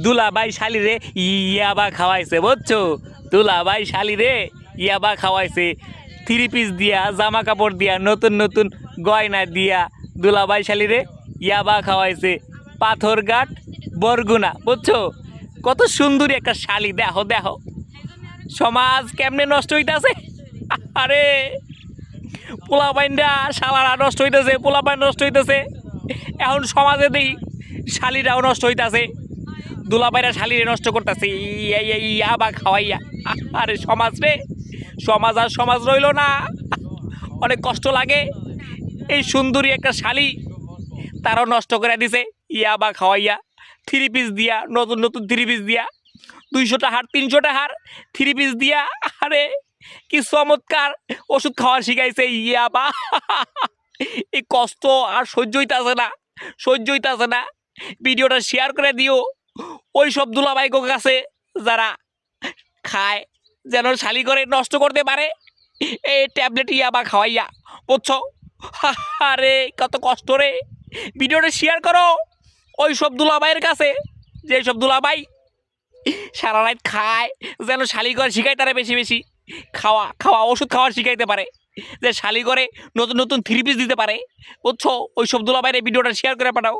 দুলাভাই শালি রে ইয়াবা খাওয়াইছে বুঝছো? দুলাভাই শালি রে ইয়াবা খাওয়াইছে, 3 পিস দিয়া, জামা কাপড় দিয়া, নতুন নতুন গয়না দিয়া দুলাভাই শালি রে ইয়াবা খাওয়াইছে। পাথরঘাট বরগুনা বুঝছো? কত সুন্দরী একটা শালি, দেখো দেখো সমাজ কেমনে নষ্ট হইতাছে। আরে পোলাপাইনটা শালারা নষ্ট হইতেছে, পোলাপাইন নষ্ট হইতেছে। এখন সমাজে দেই শালিরাও নষ্ট হইতাছে, দুলাভাইরা শালিরে নষ্ট করতেছে ইয়া বা খাওয়াইয়া। আরে সমাজ রে, সমাজ আর সমাজ রইল না। অনেক কষ্ট লাগে, এই সুন্দরী একটা শালি তারাও নষ্ট করে দিছে ইয়া বা খাওয়াইয়া। 3 পিস দিয়া, নতুন নতুন 3 পিস দিয়া, 200 টাকার 300 টাকার 3 পিস দিয়া। আরে কি চমৎকার ওষুধ খাওয়া শিখাইছে ইয়াবা। এই কষ্ট আর সহ্য হইতাছে না, সহ্য হইতাছে না। ভিডিওটা শেয়ার করে দিও ওই সব দুলাভাইগো কাছে যারা খায়, যেন শালি করে নষ্ট করতে পারে এই ট্যাবলেট ইয়াবা খাওয়াইয়া, বুঝছো? আরে কত কষ্ট রে। ভিডিওটা শেয়ার করো ওই সব দুলাভাইয়ের কাছে, যে সব দুলাভাই সারা রাত খায়, যেন শালি করে শিখাই তারা বেশি বেশি খাওয়া খাওয়া ওষুধ খাওয়া শিখাইতে পারে, যে শালি করে নতুন নতুন 3 পিস দিতে পারে, বুঝছো? ওই সব দুলাভাইয়ের ভিডিওটা শেয়ার করে পাঠাও।